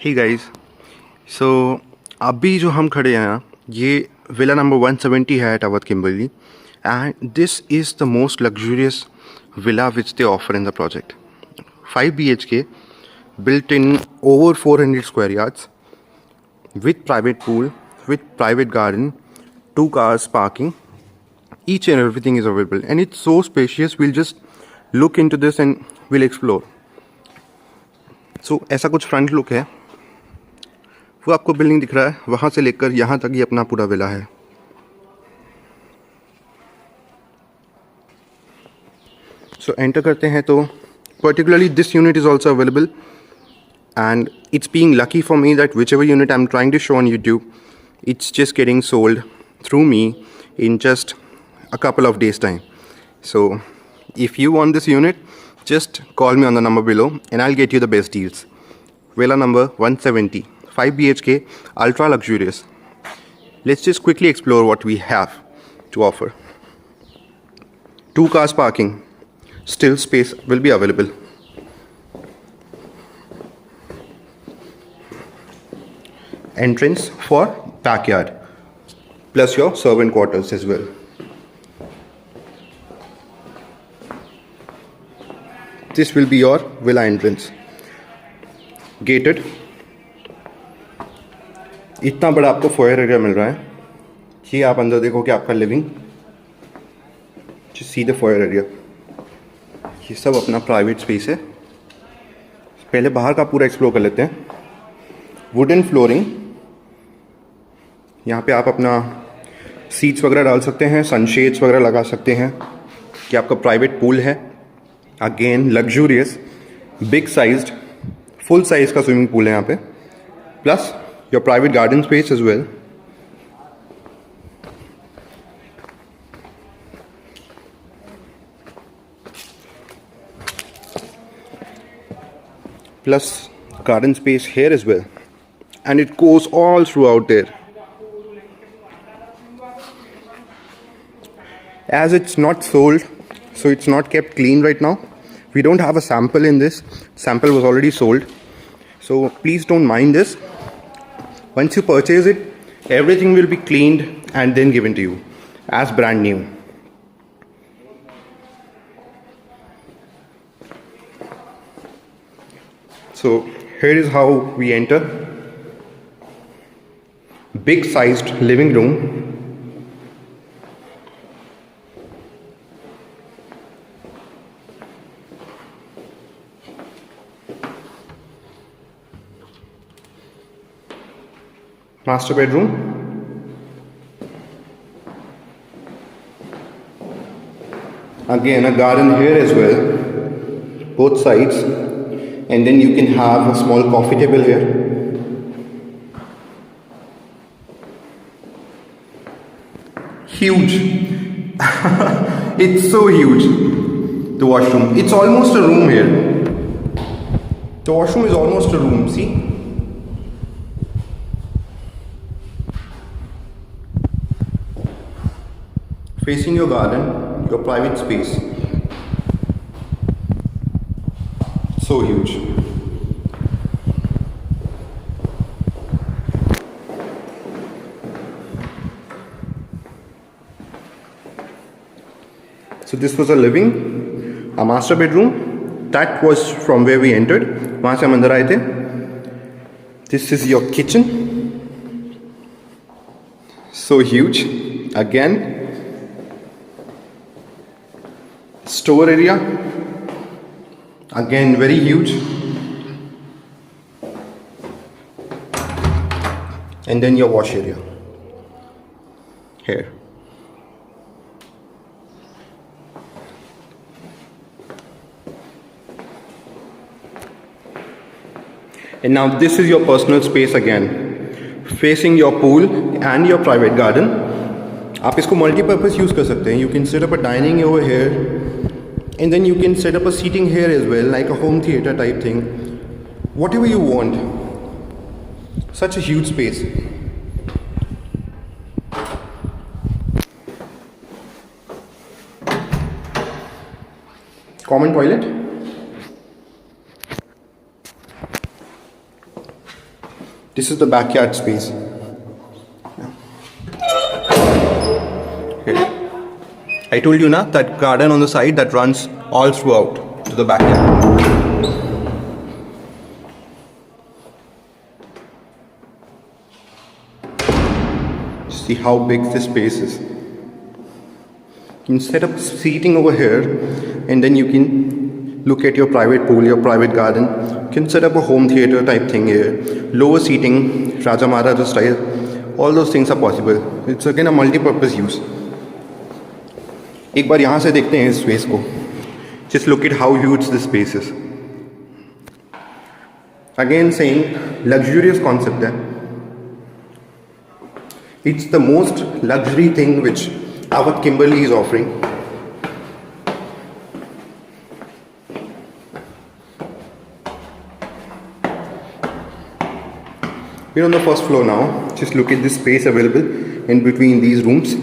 Hey guys, so अभी जो हम खड़े हैं ना, ये विला नंबर 170 है at Awadh Kimberley, and this is the most luxurious villa which they offer in the project. 5 BHK, built in over 400 square yards, with private pool, with private garden, 2 cars parking. Each and everything is available, and it's so spacious. We'll just look into this and we'll explore. So ऐसा कुछ front look है. वो आपको building दिख रहा है, वहाँ से लेकर यहाँ तक ये अपना पूरा विला है. सो एंटर करते हैं तो particularly this unit is also available, and it's being lucky for me that whichever unit I am trying to show on YouTube, it's just getting sold through me in just a couple of days time. So if you want this unit, just call me on the number below and I'll get you the best deals. Villa number 170, 5 BHK, ultra luxurious. Let's just quickly explore what we have to offer. 2 cars parking, still space will be available. Entrance for backyard, plus your servant quarters as well. This will be your villa entrance. Gated. इतना बड़ा आपको foyer area मिल रहा है. ये आप अंदर देखो कि आपका लिविंग, सीधे फोयर एरिया. ये सब अपना प्राइवेट स्पेस है. पहले बाहर का पूरा एक्सप्लोर कर लेते हैं. वुडन फ्लोरिंग, यहाँ पे आप अपना सीट्स वगैरह डाल सकते हैं, सनशेड्स वगैरह लगा सकते हैं. कि आपका प्राइवेट पूल है. Again luxurious, big sized, full size का स्विमिंग पूल है यहाँ पे, plus your private garden space as well. Plus garden space here as well, and it goes all throughout there. As it's not sold, so it's not kept clean right now. We don't have a sample in this. Sample was already sold, so please don't mind this. Once you purchase it, everything will be cleaned and then given to you as brand new. So here is how we enter. Big sized living room. Master bedroom. Again a garden here as well, both sides, and then you can have a small coffee table here. Huge. It's so huge. The washroom, it's almost a room here. The washroom is almost a room, see? Facing your garden, your private space. So huge. So this was a living, a master bedroom. That was from where we entered. वहाँ से हम अंदर आए थे. This is your kitchen. So huge. Again, store area, again very huge, and then your wash area here. And now this is your personal space again, facing your pool and your private garden. आप इसको multi-purpose use कर सकते हैं. You can set up a dining over here, and then you can set up a seating here as well, like a home theater type thing. Whatever you want. Such a huge space. Common toilet. This is the backyard space. Okay. I told you na that garden on the side that runs all throughout to the backyard. See how big this space is. You can set up seating over here, and then you can look at your private pool, your private garden. You can set up a home theater type thing here. Lower seating, Raja Maharaja style. All those things are possible. It's again a multi-purpose use. एक बार यहाँ से देखते हैं इस space को. Just look at how huge this space is. Again saying luxurious concept है. It's the most luxury thing which Awadh Kimberley is offering. We're on the first floor now. Just look at this space available in between these rooms.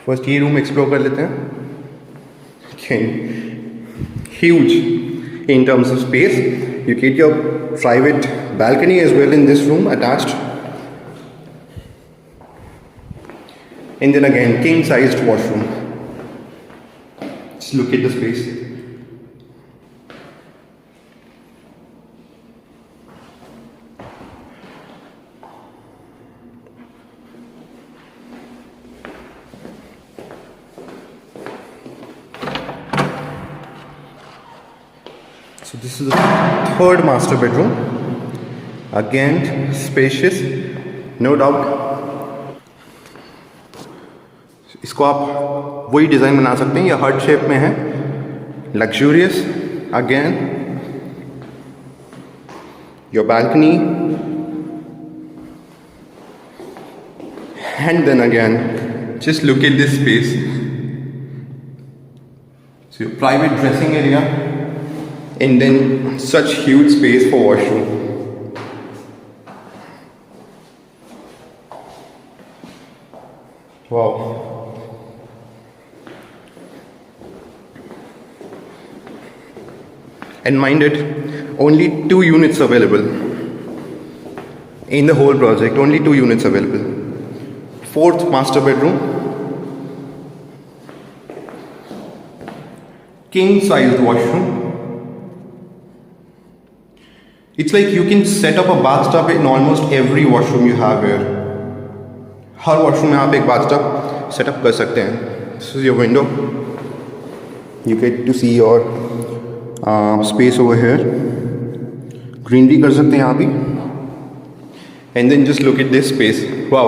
First ये room explore कर लेते हैं. Okay. Huge in terms of space. You get your private balcony as well in this room attached. And then again, king-sized washroom. Just look at the space. So this is the third master bedroom. Again, spacious, no doubt. इसको आप वही design बना सकते हैं, या heart shape में है. Luxurious again. Your balcony, and then again just look at this space. So your private dressing area, and then such huge space for washroom. Wow. And mind it, only 2 units available in the whole project. Only 2 units available. Fourth master bedroom, king-sized washroom. It's like you can set up a bathtub in almost every washroom you have here. Her washroom में आप एक bathtub set up कर सकते हैं. This is your window. You get to see your space over here. Greenery कर सकते हैं यहाँ भी. And then just look at this space. Wow,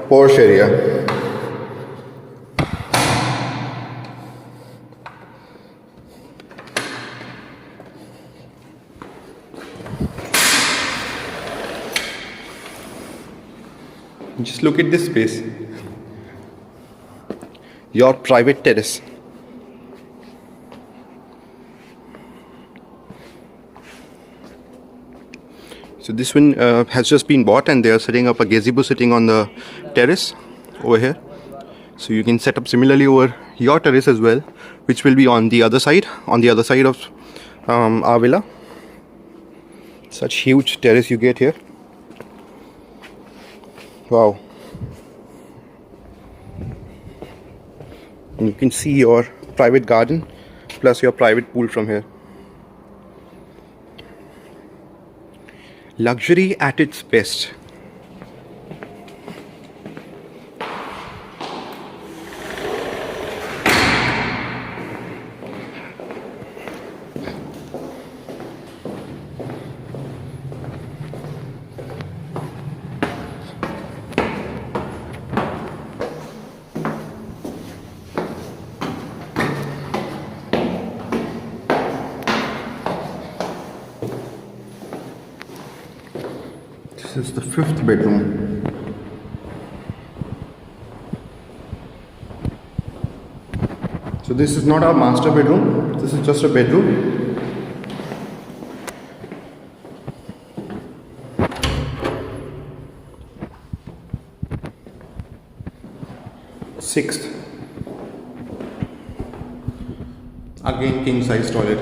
Porsche area. Just look at this space. Your private terrace. So this one has just been bought, and they are setting up a gazebo sitting on the terrace over here. So you can set up similarly over your terrace as well, which will be on the other side of our villa. Such huge terrace you get here. Wow. And you can see your private garden plus your private pool from here. Luxury at its best. This is the 5th bedroom. So this is not our master bedroom. This is just a bedroom. Sixth. Again king size toilet.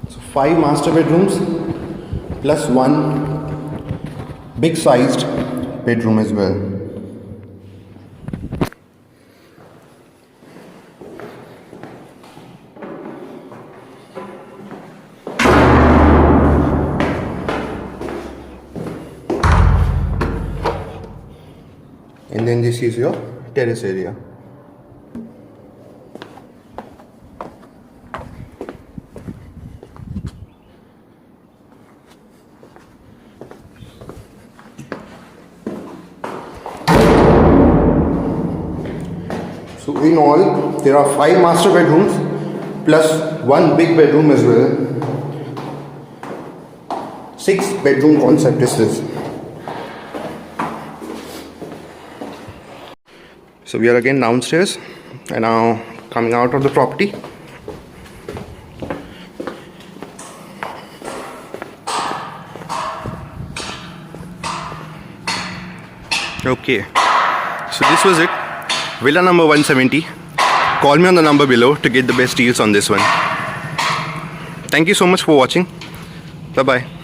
So 5 master bedrooms plus 1 big sized bedroom as well. And then this is your terrace area. So in all, there are 5 master bedrooms plus 1 big bedroom as well. 6 bedroom concept is this. So we are again downstairs and now coming out of the property. Okay, so this was it. Villa number 170. Call me on the number below to get the best deals on this one. Thank you so much for watching. Bye bye.